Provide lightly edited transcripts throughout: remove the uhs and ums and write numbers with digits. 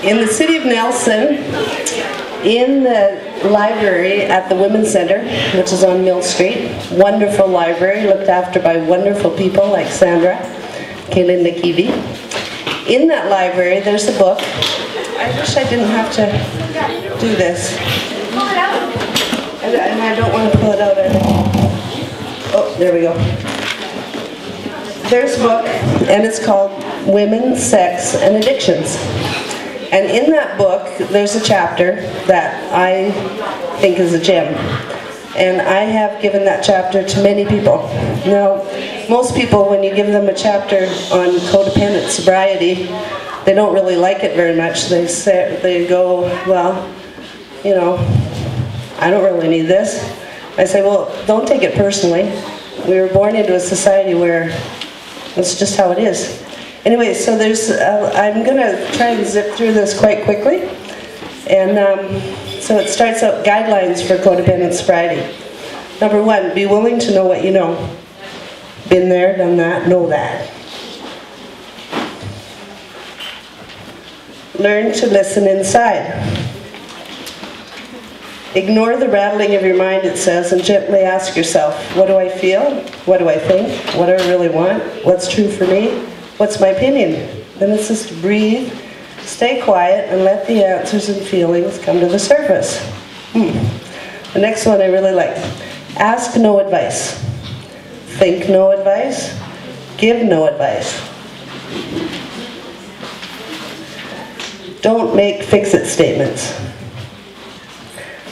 in the city of Nelson, in the library at the Women's Center, which is on Mill Street. Wonderful library, looked after by wonderful people like Sandra, Kaylin Nikivi. In that library, there's a book. I wish I didn't have to do this. Pull it out. And I don't want to pull it out. Oh, there we go. There's a book, and it's called Women, Sex, and Addictions. And in that book, there's a chapter that I think is a gem. And I have given that chapter to many people. Now, most people, when you give them a chapter on codependent sobriety, they don't really like it very much. They go, well, you know, I don't really need this. I say, well, don't take it personally. We were born into a society where it's just how it is. Anyway, so there's, I'm going to try and zip through this quite quickly. And so it starts out guidelines for codependent sobriety. Number 1, be willing to know what you know. Been there, done that, know that. Learn to listen inside. Ignore the rattling of your mind, it says, and gently ask yourself, what do I feel? What do I think? What do I really want? What's true for me? What's my opinion? Then it's just to breathe, stay quiet, and let the answers and feelings come to the surface. The next one I really like. Ask no advice. Think no advice. Give no advice. Don't make fix-it statements.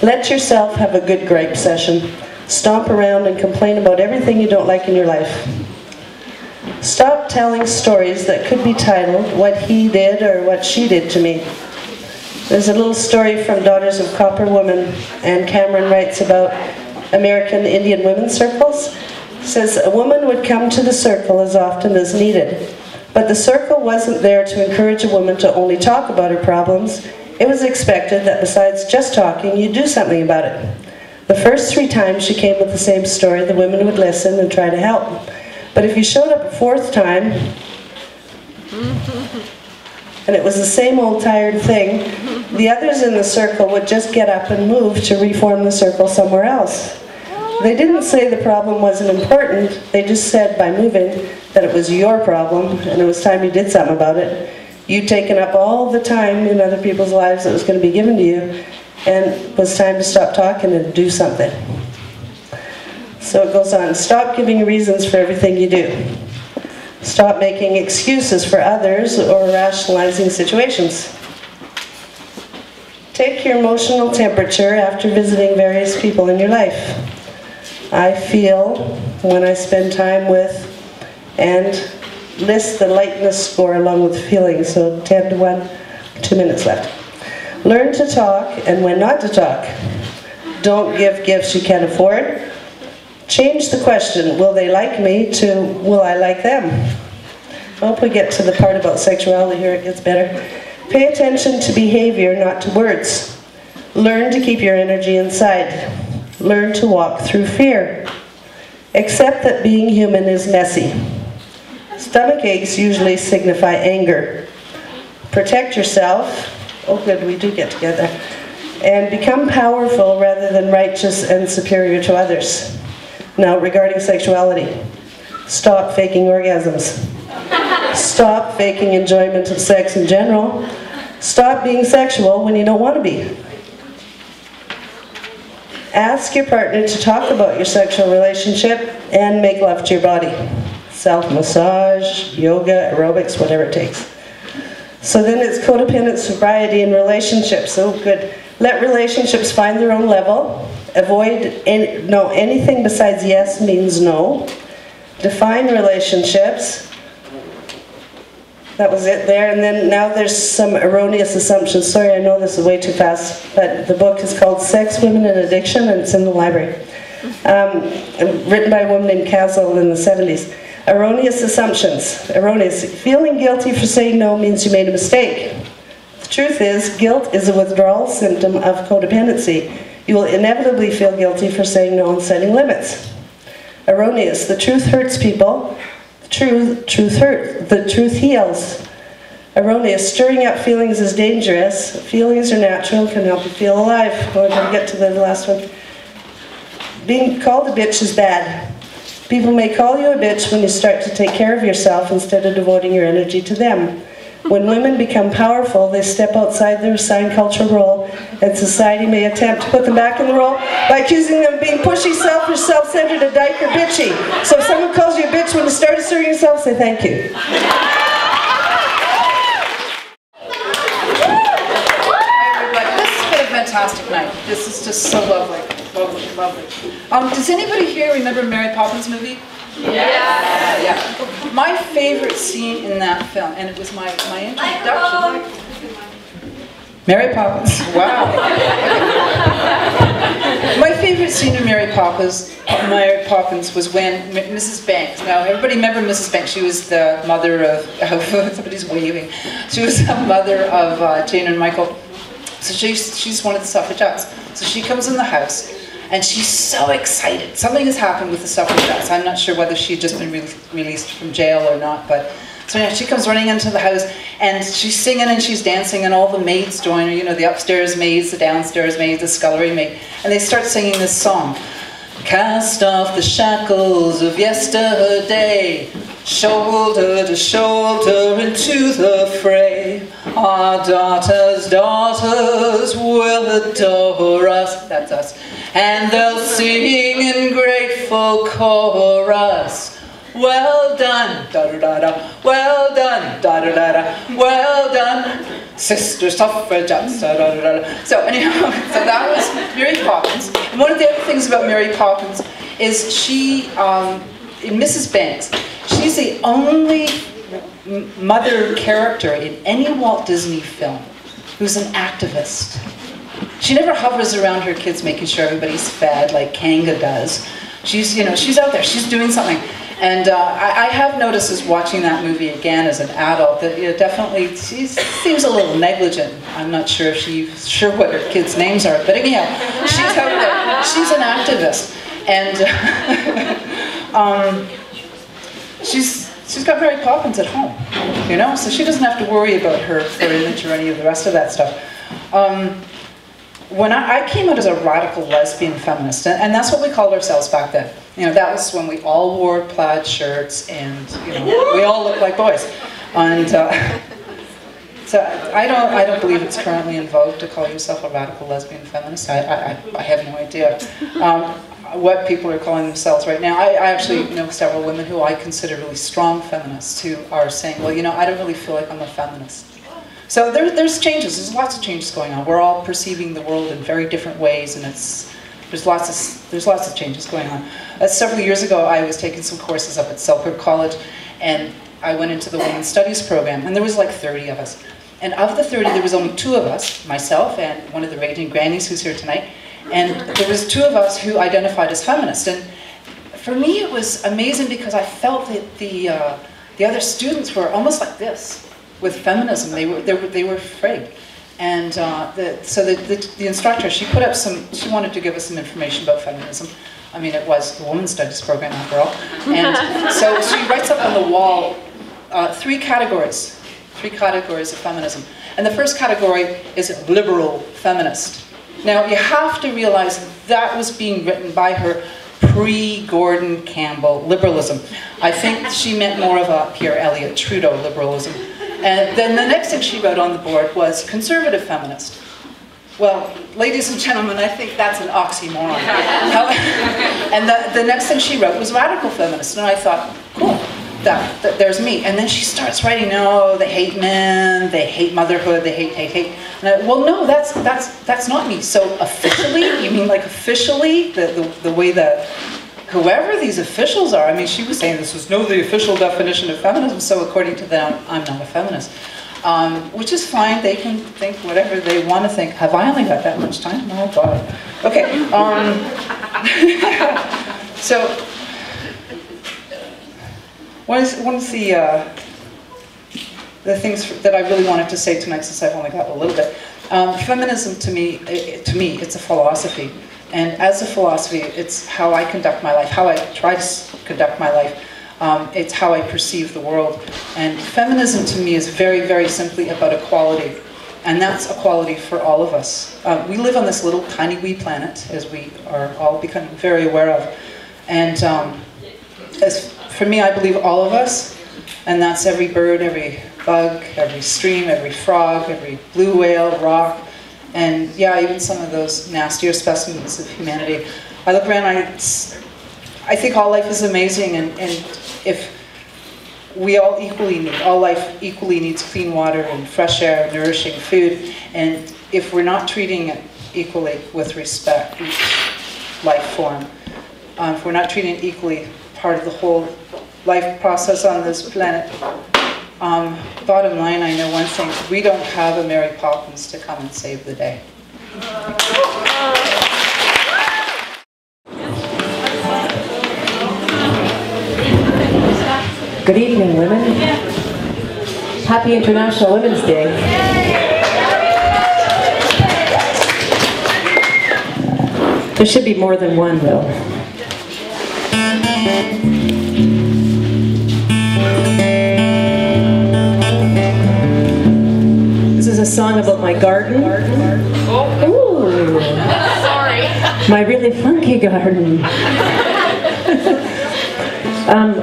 Let yourself have a good gripe session. Stomp around and complain about everything you don't like in your life. Stop telling stories that could be titled, what he did or what she did to me. There's a little story from Daughters of Copper Woman, and Cameron writes about American Indian women's circles. It says, a woman would come to the circle as often as needed, but the circle wasn't there to encourage a woman to only talk about her problems. It was expected that besides just talking, you do something about it. The first 3 times she came with the same story, the women would listen and try to help. But if you showed up a 4th time, and it was the same old tired thing, the others in the circle would just get up and move to reform the circle somewhere else. They didn't say the problem wasn't important, they just said by moving that it was your problem, and it was time you did something about it. You'd taken up all the time in other people's lives that was going to be given to you, and it was time to stop talking and do something. So it goes on, stop giving reasons for everything you do. Stop making excuses for others or rationalizing situations. Take your emotional temperature after visiting various people in your life. I feel when I spend time with, and list the lightness score along with feelings, so 10 to 1, 2 minutes left. Learn to talk and when not to talk. Don't give gifts you can't afford. Change the question, will they like me, to will I like them? I hope we get to the part about sexuality here, it gets better. Pay attention to behavior, not to words. Learn to keep your energy inside. Learn to walk through fear. Accept that being human is messy. Stomach aches usually signify anger. Protect yourself. Oh good, we do get together. And become powerful rather than righteous and superior to others. Now, regarding sexuality, stop faking orgasms. Stop faking enjoyment of sex in general. Stop being sexual when you don't want to be. Ask your partner to talk about your sexual relationship and make love to your body. Self-massage, yoga, aerobics, whatever it takes. So then it's codependent sobriety in relationships. Oh good. Let relationships find their own level. Avoid anything besides yes means no. Define relationships. That was it there. And then now there's some erroneous assumptions. Sorry, I know this is way too fast, but the book is called Sex, Women, and Addiction, and it's in the library. Written by a woman named Castle in the 70s. Erroneous assumptions. Erroneous. Feeling guilty for saying no means you made a mistake. The truth is, guilt is a withdrawal symptom of codependency. You will inevitably feel guilty for saying no and setting limits. Erroneous. The truth hurts people. The truth heals. erroneous. Stirring up feelings is dangerous. Feelings are natural and can help you feel alive. We're going to get to the last one. Being called a bitch is bad. People may call you a bitch when you start to take care of yourself instead of devoting your energy to them. When women become powerful, they step outside their assigned cultural role, and society may attempt to put them back in the role by accusing them of being pushy, selfish, self-centered, a dyke, or bitchy. So if someone calls you a bitch when you start asserting yourself, say thank you. Fantastic night. This is just so lovely. Lovely, lovely. Does anybody here remember Mary Poppins movie? Yeah. My favorite scene in that film, and it was my introduction. Mary Poppins. Wow. My favorite scene in Mary Poppins was when Mrs. Banks. Now, everybody remember Mrs. Banks? She was the mother of somebody's waving. She was the mother of Jane and Michael. So she's one of the suffragettes. So she comes in the house, and she's so excited. Something has happened with the suffragettes. I'm not sure whether she had just been released from jail or not, but so yeah, she comes running into the house, and she's singing and she's dancing, and all the maids join her, you know, the upstairs maids, the downstairs maids, the scullery maid, and they start singing this song. Cast off the shackles of yesterday, shoulder to shoulder into the fray. Our daughters will adore us, that's us, and they'll sing in grateful chorus. Well done, da-da-da-da, well done, da-da-da-da, well done, sister suffragettes, da-da-da-da. So anyhow, so that was Mary Poppins. And one of the other things about Mary Poppins is she, in Mrs. Banks, she's the only mother character in any Walt Disney film who's an activist. She never hovers around her kids making sure everybody's fed like Kanga does. She's, you know, she's out there, she's doing something. And I have noticed as watching that movie again as an adult that, you know, definitely she seems a little negligent. I'm not sure if she's sure what her kids' names are, but anyhow, she's out there. She's an activist, and she's got Mary Poppins at home, you know, so she doesn't have to worry about her image or any of the rest of that stuff. When I came out as a radical lesbian feminist, and that's what we called ourselves back then. You know, that was when we all wore plaid shirts and, you know, we all looked like boys. And so I don't believe it's currently in vogue to call yourself a radical lesbian feminist. I have no idea what people are calling themselves right now. I actually know several women who I consider really strong feminists who are saying, well, you know, I don't really feel like I'm a feminist. So there's changes. There's lots of changes going on. We're all perceiving the world in very different ways, and there's lots of changes going on. Several years ago, I was taking some courses up at Selkirk College, and I went into the Women's Studies program, and there was like 30 of us. And of the 30, there was only 2 of us, myself and one of the Raging Grannies who's here tonight, and there was 2 of us who identified as feminists. And for me, it was amazing because I felt that the other students were almost like this. With feminism, they were afraid, and so the instructor, she put up she wanted to give us some information about feminism. I mean, it was the Women's Studies program after all, and so she writes up on the wall 3 categories of feminism, and the first category is liberal feminist. Now you have to realize that was being written by her pre-Gordon Campbell liberalism. I think she meant more of a Pierre Elliott Trudeau liberalism. And then the next thing she wrote on the board was conservative feminist. Well, ladies and gentlemen, I think that's an oxymoron. And the next thing she wrote was radical feminist. And I thought, cool, there's me. And then she starts writing, no, they hate men, they hate motherhood, they hate. And well, no, that's not me. So officially, you mean like officially, the way that whoever these officials are, I mean, she was saying this was the official definition of feminism, so according to them, I'm not a feminist. Which is fine, they can think whatever they want to think. Have I only got that much time? Oh, God. Okay. So, one is the things that I really wanted to say tonight, since I've only got a little bit. Feminism, to me, it's a philosophy. And as a philosophy, it's how I conduct my life, how I try to conduct my life. It's how I perceive the world. And feminism to me is very, very simply about equality. And that's equality for all of us. We live on this little tiny wee planet, as we are all becoming very aware of. And as for me, I believe all of us, and that's every bird, every bug, every stream, every frog, every blue whale, rock, and yeah, even some of those nastier specimens of humanity. I look around, I think all life is amazing, and if we all life equally needs clean water and fresh air, nourishing food, and if we're not treating it equally with respect, each life form, if we're not treating it equally, part of the whole life process on this planet, bottom line, I know one thing, we don't have a Mary Poppins to come and save the day. Good evening, women. Happy International Women's Day. There should be more than one, though. This is a song about my garden. Ooh. Sorry. My really funky garden.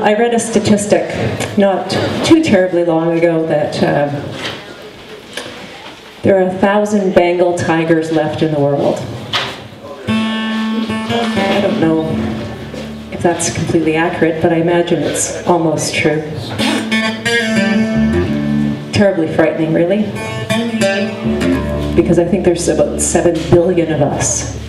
I read a statistic not too terribly long ago that there are 1,000 Bengal tigers left in the world. I don't know if that's completely accurate, but I imagine it's almost true. Terribly frightening, really, because I think there's about 7 billion of us.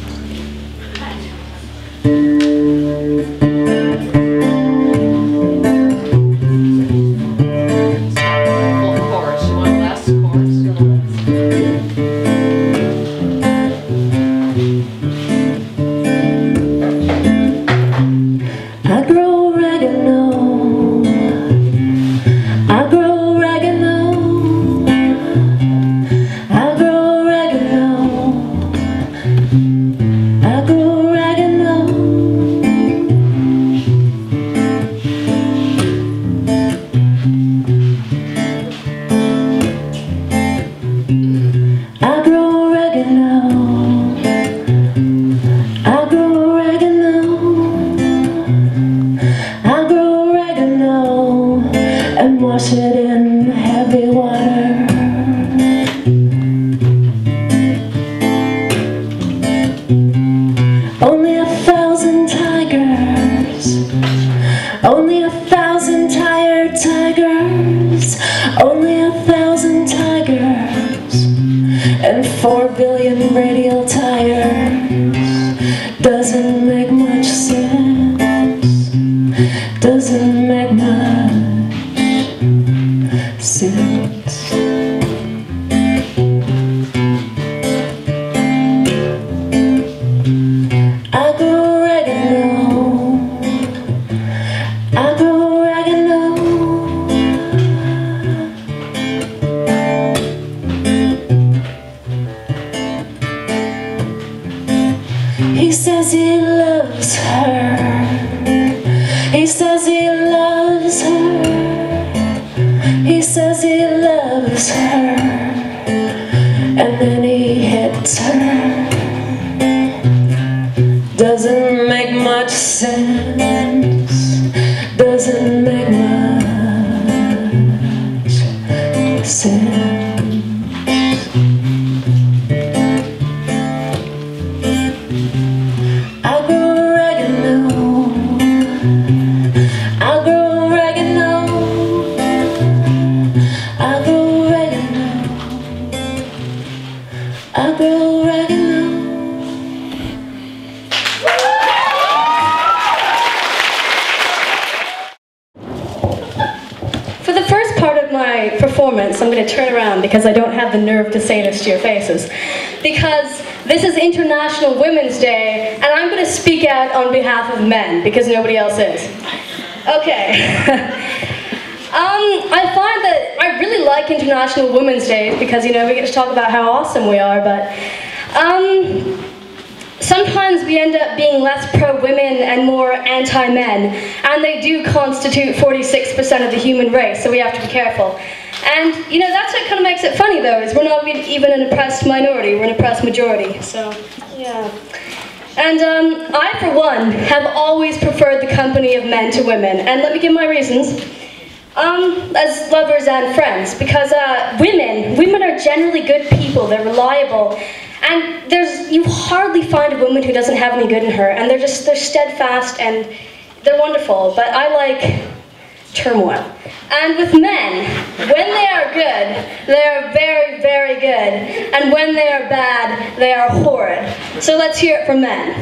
I'm going to turn around because I don't have the nerve to say this to your faces. Because this is International Women's Day, and I'm going to speak out on behalf of men, because nobody else is. Okay. I find that I really like International Women's Day because, you know, we get to talk about how awesome we are, but sometimes we end up being less pro-women and more anti-men, and they do constitute 46% of the human race, so we have to be careful. And, you know, that's what kind of makes it funny, though, is we're not even an oppressed minority, we're an oppressed majority, so, yeah. And I, for one, have always preferred the company of men to women, and let me give my reasons. As lovers and friends, because women are generally good people, they're reliable, and you hardly find a woman who doesn't have any good in her, and they're steadfast and they're wonderful, but I like turmoil. And with men, when they are good, they are very, very good, and when they are bad, they are horrid. So let's hear it from men.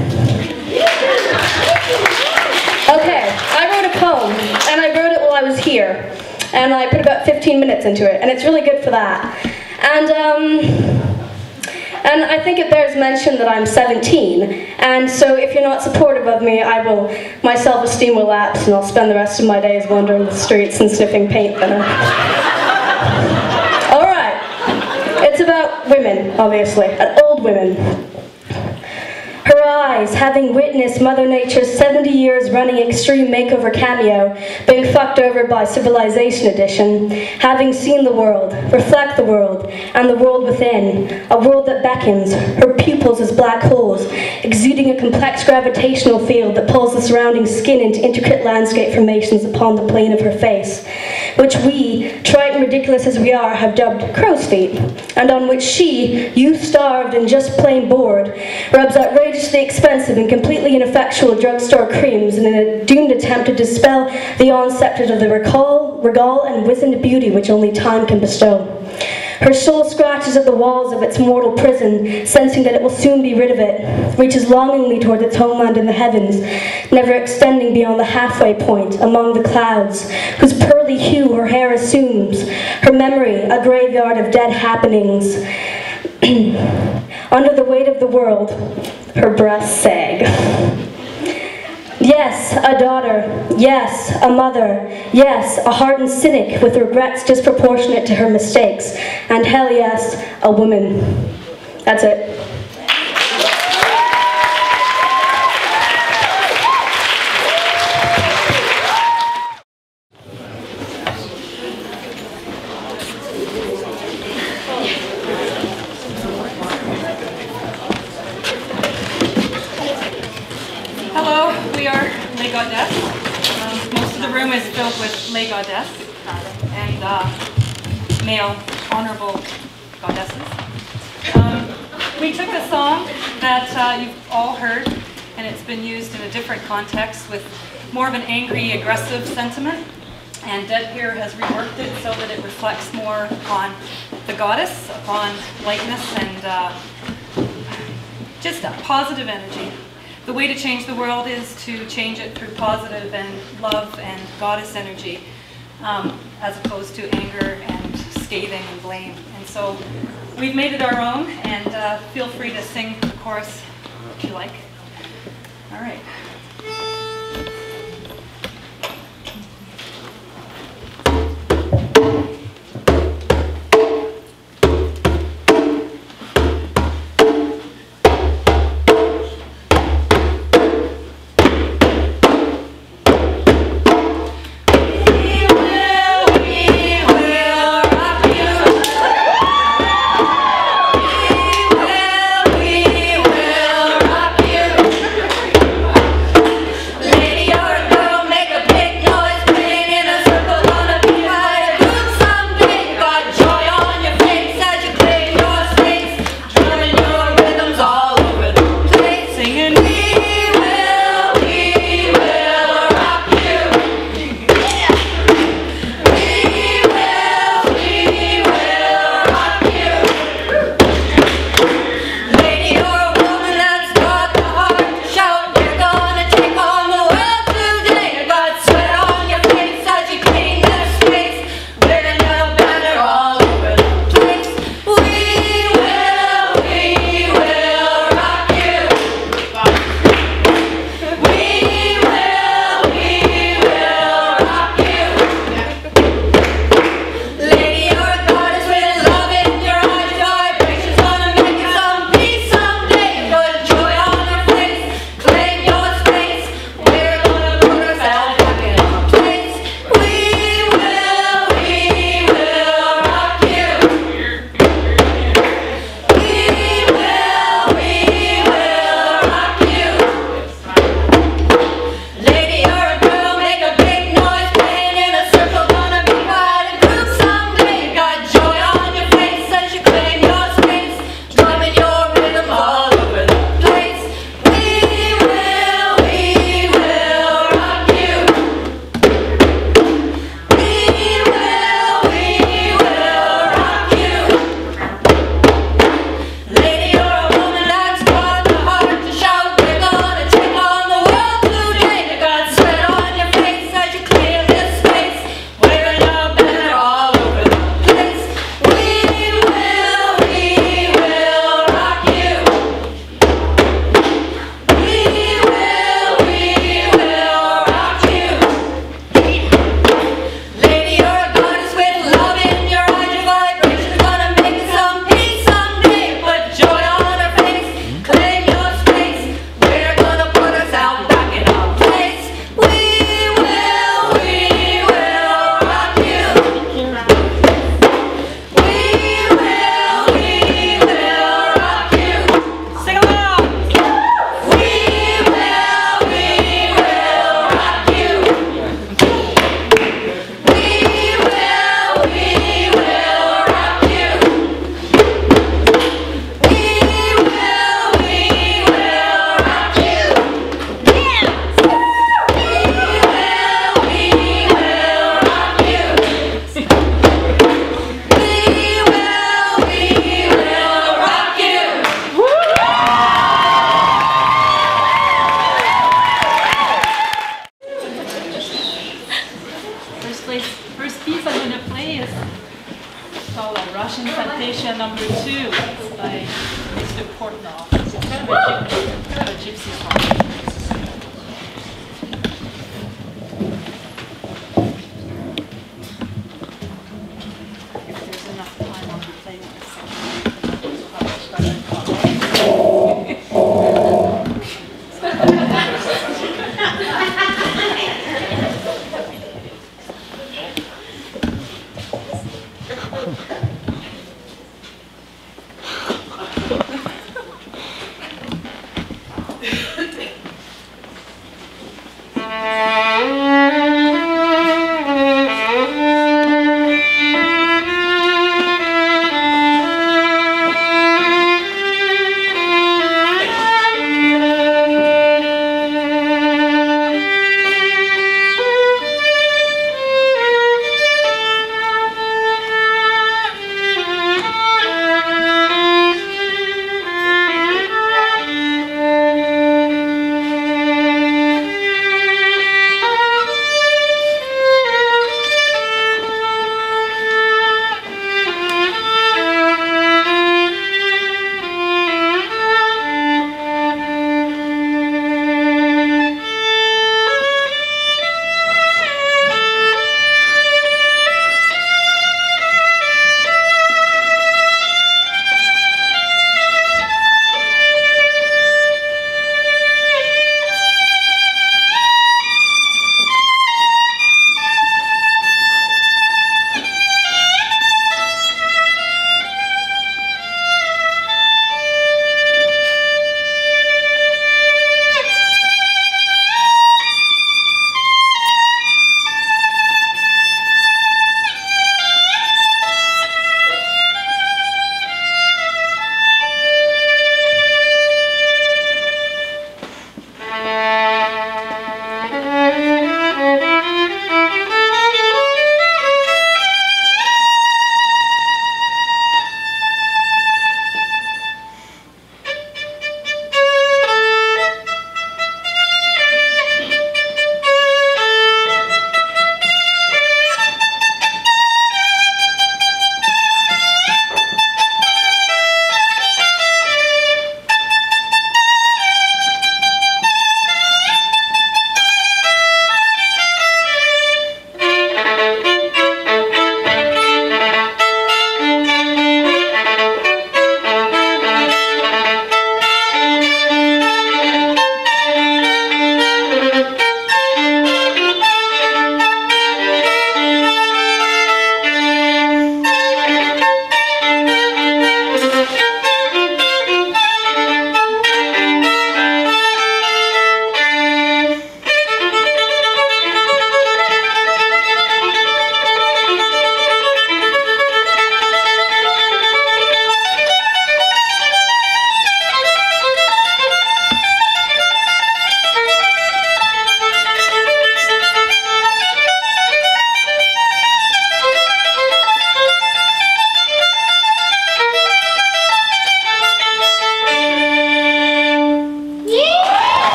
Okay, I wrote a poem, and I wrote it while I was here, and I put about 15 minutes into it, and it's really good for that. And I think it bears mention that I'm 17, and so if you're not supportive of me, my self-esteem will lapse, and I'll spend the rest of my days wandering the streets and sniffing paint thinner. All right, it's about women, obviously, and old women. Her eyes, having witnessed Mother Nature's 70 years running extreme makeover cameo, being fucked over by Civilization Edition, having seen the world, reflect the world, and the world within, a world that beckons, her pupils as black holes, exuding a complex gravitational field that pulls the surrounding skin into intricate landscape formations upon the plane of her face, which we, trite and ridiculous as we are, have dubbed crow's feet, and on which she, youth-starved and just plain bored, rubs outrageously expensive and completely ineffectual drugstore creams in a doomed attempt to dispel the onset of the regal and wizened beauty which only time can bestow. Her soul scratches at the walls of its mortal prison, sensing that it will soon be rid of it, reaches longingly toward its homeland in the heavens, never extending beyond the halfway point among the clouds, whose pearly hue her hair assumes, her memory a graveyard of dead happenings. Under the weight of the world, her breasts sag. Yes, a daughter. Yes, a mother. Yes, a hardened cynic with regrets disproportionate to her mistakes. And hell yes, a woman. That's it. Most of the room is filled with lay goddesses and male honorable goddesses. We took a song that you've all heard, and it's been used in a different context with more of an angry, aggressive sentiment. And Deb here has reworked it so that it reflects more on the goddess, upon lightness, and just a positive energy. The way to change the world is to change it through positive and love and goddess energy, as opposed to anger and scathing and blame. And so we've made it our own, and feel free to sing the chorus if you like. All right.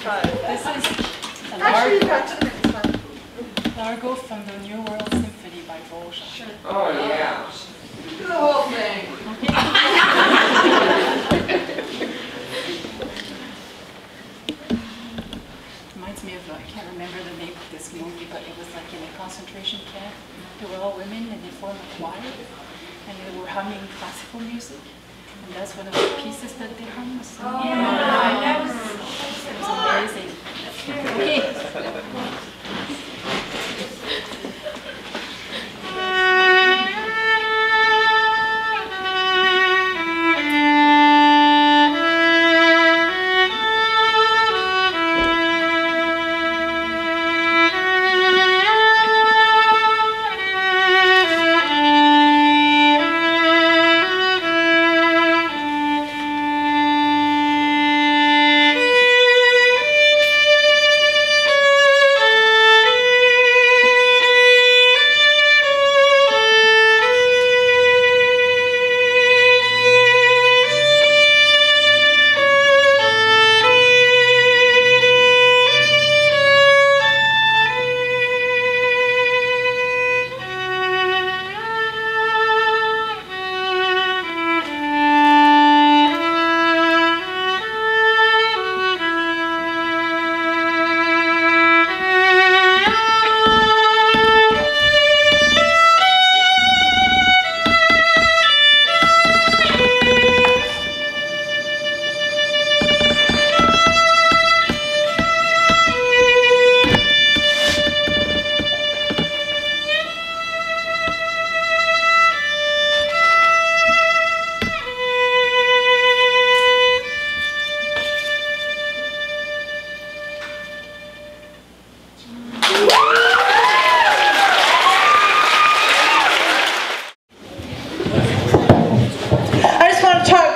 This is a Largo from the New World Symphony by Bolsha. Sure. Oh, yeah. Do the whole thing. Reminds me of, I can't remember the name of this movie, but it was like in a concentration camp. They were all women and they formed a choir and they were humming classical music. And that's one of the pieces that they hummed. So it was amazing. Okay.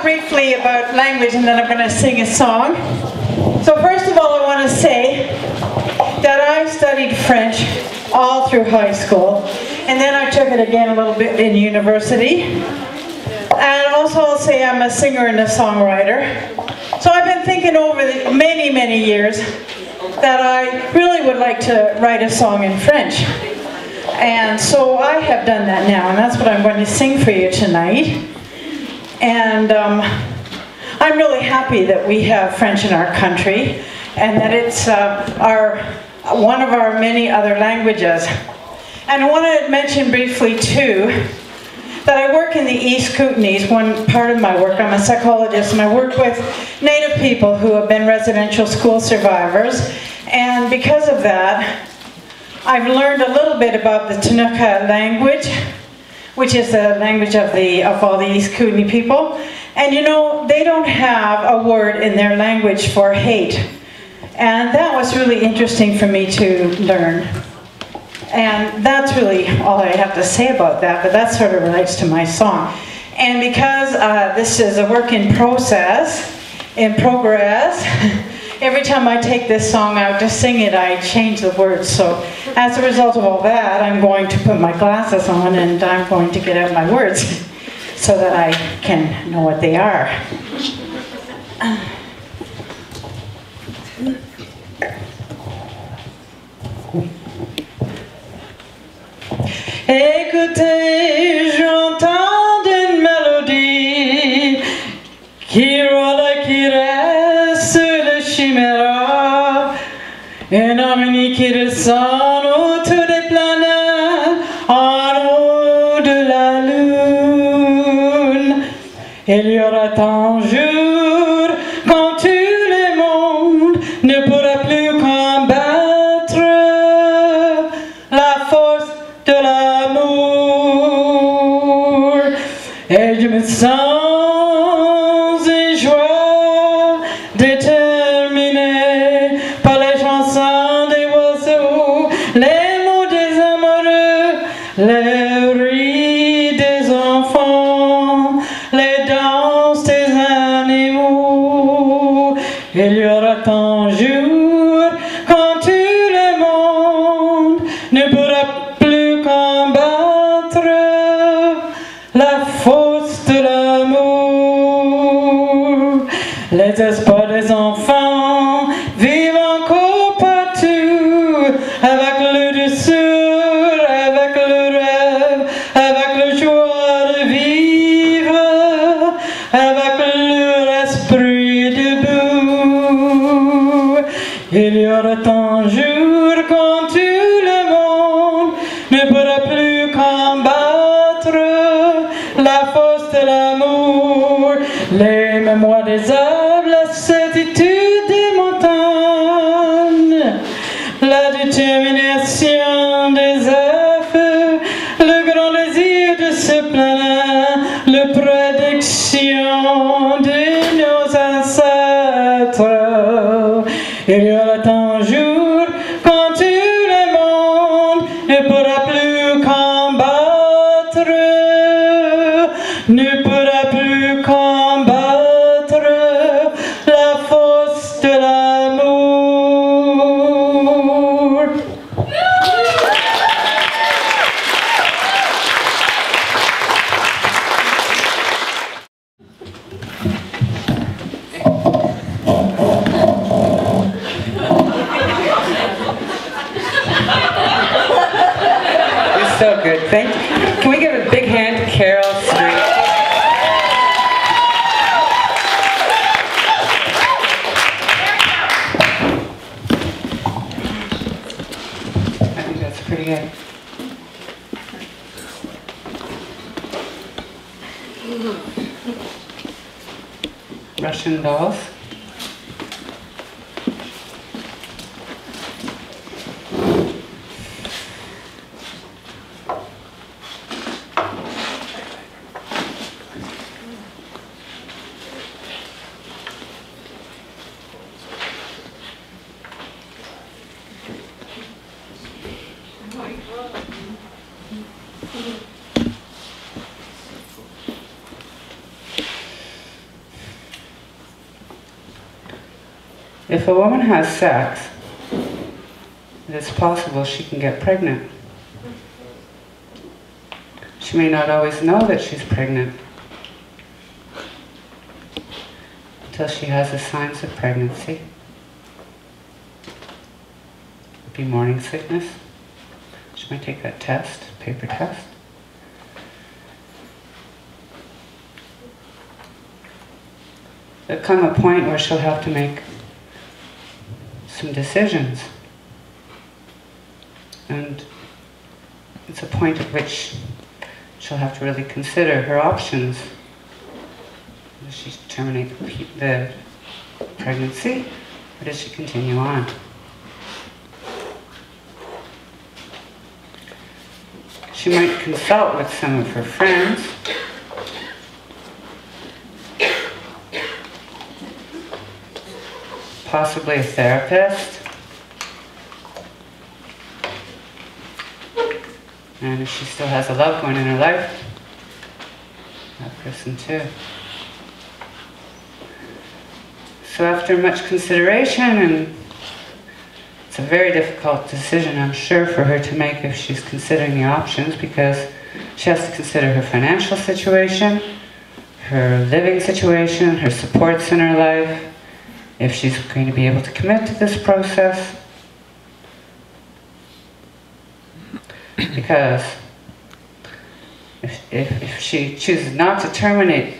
Briefly about language, and then I'm going to sing a song. So first of all, I want to say that I studied French all through high school, and then I took it again a little bit in university. And also I'll say I'm a singer and a songwriter. So I've been thinking over the many years that I really would like to write a song in French. And so I have done that now, and that's what I'm going to sing for you tonight. And I'm really happy that we have French in our country and that it's one of our many other languages. And I want to mention briefly too that I work in the East Kootenays. One part of my work, I'm a psychologist, and I work with Native people who have been residential school survivors. And because of that, I've learned a little bit about the Tnuka language, which is the language of all the East Kootenay people. And you know, they don't have a word in their language for hate. And that was really interesting for me to learn. And that's really all I have to say about that, but that sort of relates to my song. And because this is a work in progress, every time I take this song out to sing it, I change the words. So as a result of all that, I'm going to put my glasses on and I'm going to get out my words so that I can know what they are. Écoutez, j'entends une mélodie qui rôle et qui reste sur le chiméra, une harmonie qui descend autour des planètes en haut de la lune. Il y aura un jour quand tout le monde ne pourra plus combattre la force de l'amour. Et je me sens en joie déterminée par les chansons des oiseaux, les mots des amoureux, les rires des enfants, les danses des animaux. Il y aura un jour quand tout le monde ne pourra plus combattre la force de l'amour. Les espoirs des enfants vivent le joie de vivre, avec l'esprit debout. Il y aura un jour quand tout le monde ne pourra plus combattre la force de l'amour, les mémoires des arbres, la certitude des montagnes, la détermination des œufs, le grand désir de ce planète, la prédiction de nos ancêtres. Il y aura un jour quand tout le monde ne pourra plus combattre, ne pourra plus combattre la force de l'amour. It's so good. Thank you. Can we give a big hand to Carol Street? I think that's pretty good. Russian dolls. If a woman has sex, it is possible she can get pregnant. She may not always know that she's pregnant until she has the signs of pregnancy. It would be morning sickness. She might take that test, paper test. There'll come a point where she'll have to make some decisions. And it's a point at which she'll have to really consider her options. Does she terminate the pregnancy, or does she continue on? She might consult with some of her friends. Possibly a therapist. And if she still has a loved one in her life, that person too. So after much consideration, and it's a very difficult decision, I'm sure, for her to make if she's considering the options, because she has to consider her financial situation, her living situation, her supports in her life, if she's going to be able to commit to this process. Because if she chooses not to terminate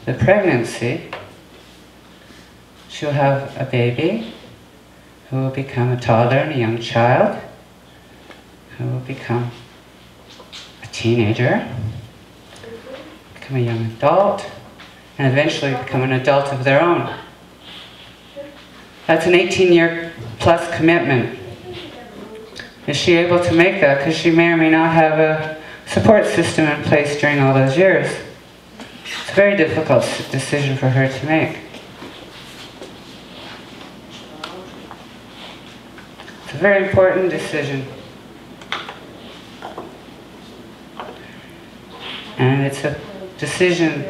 the pregnancy, she'll have a baby who will become a toddler and a young child, who will become a teenager, become a young adult, and eventually become an adult of their own. That's an 18-year plus commitment. Is she able to make that? Because she may or may not have a support system in place during all those years. It's a very difficult decision for her to make. It's a very important decision. And it's a decision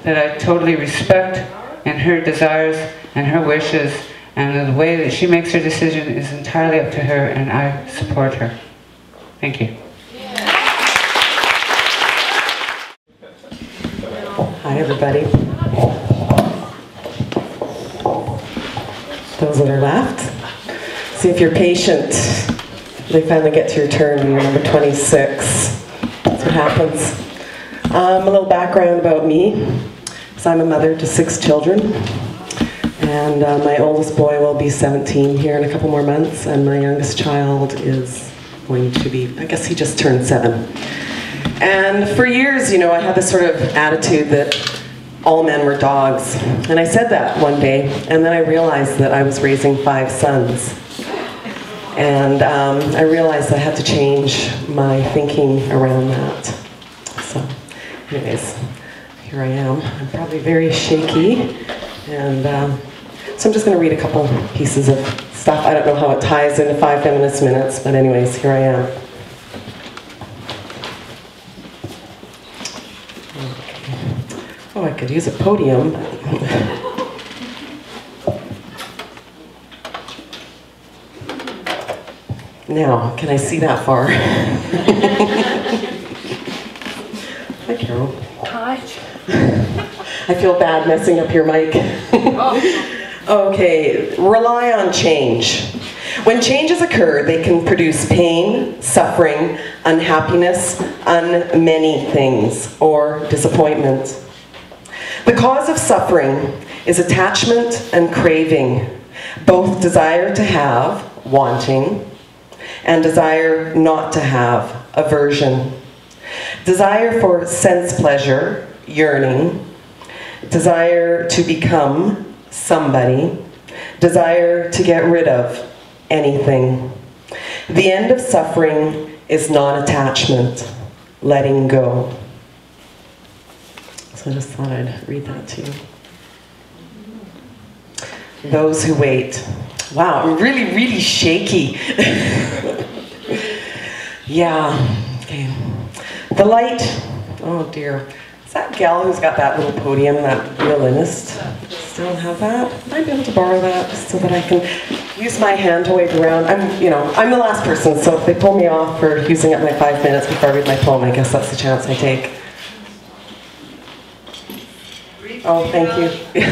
that I totally respect, and her desires and her wishes, and the way that she makes her decision is entirely up to her, and I support her. Thank you. Hi, everybody. Those that are left. See if you're patient. They finally get to your turn when you're number 26. That's what happens. A little background about me. So I'm a mother to 6 children. And my oldest boy will be 17 here in a couple more months. And my youngest child is going to be, I guess he just turned 7. And for years, you know, I had this sort of attitude that all men were dogs. And I said that one day, and then I realized that I was raising 5 sons. And I realized I had to change my thinking around that. So, anyways, here I am. I'm probably very shaky. And so I'm just going to read a couple pieces of stuff. I don't know how it ties into 5 feminist minutes, but anyways, here I am. Oh, I could use a podium. Now, can I see that far? Hi, Carol. Hi. I feel bad messing up your mic. Okay, rely on change. When changes occur, they can produce pain, suffering, unhappiness, many things, or disappointment. The cause of suffering is attachment and craving, both desire to have, wanting, and desire not to have, aversion. Desire for sense pleasure, yearning. Desire to become somebody. Desire to get rid of anything. The end of suffering is non-attachment, letting go. So I just thought I'd read that to you. Those who wait. Wow, I'm really, really shaky. Yeah, okay. The light, oh dear. Is that gal who's got that little podium, that violinist? Still have that? Might be able to borrow that so that I can use my hand to wave around. I'm the last person, so if they pull me off for using up my 5 minutes before I read my poem, I guess that's the chance I take. Oh, thank you.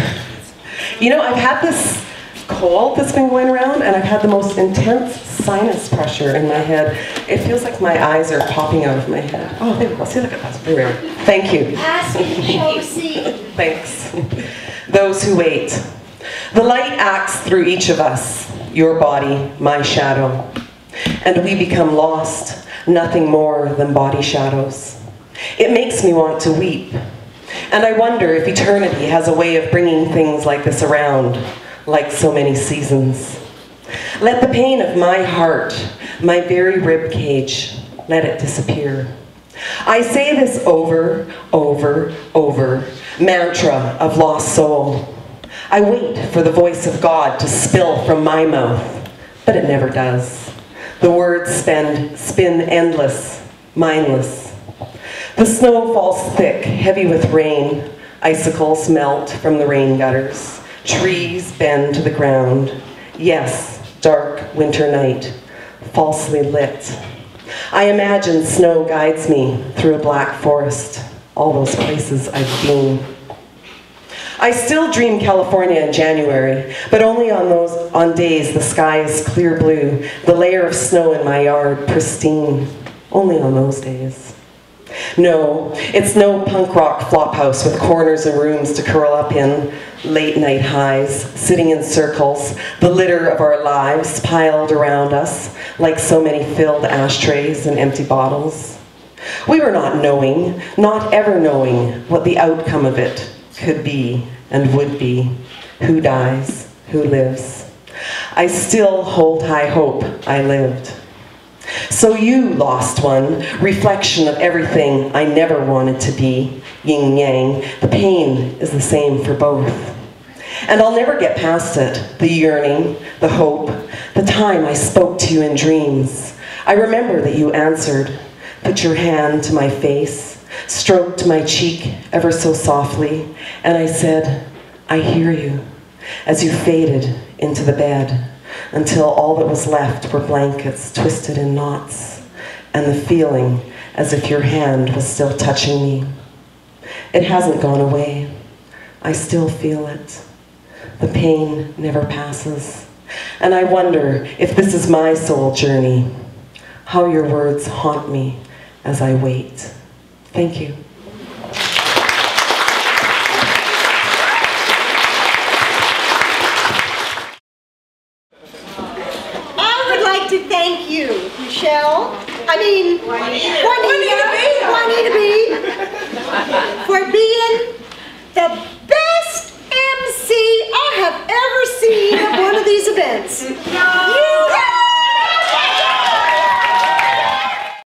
You know, I've had this cold that's been going around, and I've had the most intense sinus pressure in my head. It feels like my eyes are popping out of my head. Oh, there we go. See, look at that. There we are. Thank you. Thanks. Those who wait. The light acts through each of us, your body, my shadow. And we become lost, nothing more than body shadows. It makes me want to weep. And I wonder if eternity has a way of bringing things like this around, like so many seasons. Let the pain of my heart, my very rib cage, let it disappear. I say this over, mantra of lost soul. I wait for the voice of God to spill from my mouth, but it never does. The words spin endless, mindless. The snow falls thick, heavy with rain. Icicles melt from the rain gutters. Trees bend to the ground. Yes, dark winter night, falsely lit. I imagine snow guides me through a black forest, all those places I've been. I still dream California in January, but only on days the sky is clear blue, the layer of snow in my yard pristine, only on those days. No, it's no punk rock flophouse with corners and rooms to curl up in, late night highs, sitting in circles, the litter of our lives piled around us, like so many filled ashtrays and empty bottles. We were not knowing, not ever knowing what the outcome of it could be and would be, who dies, who lives. I still hold high hope I lived. So you, lost one, reflection of everything I never wanted to be, yin yang, the pain is the same for both. And I'll never get past it, the yearning, the hope, the time I spoke to you in dreams. I remember that you answered, put your hand to my face, stroked my cheek ever so softly, and I said, I hear you, as you faded into the bed, until all that was left were blankets twisted in knots, and the feeling as if your hand was still touching me. It hasn't gone away. I still feel it. The pain never passes. And I wonder if this is my soul journey, how your words haunt me as I wait. Thank you. Juanita B. For being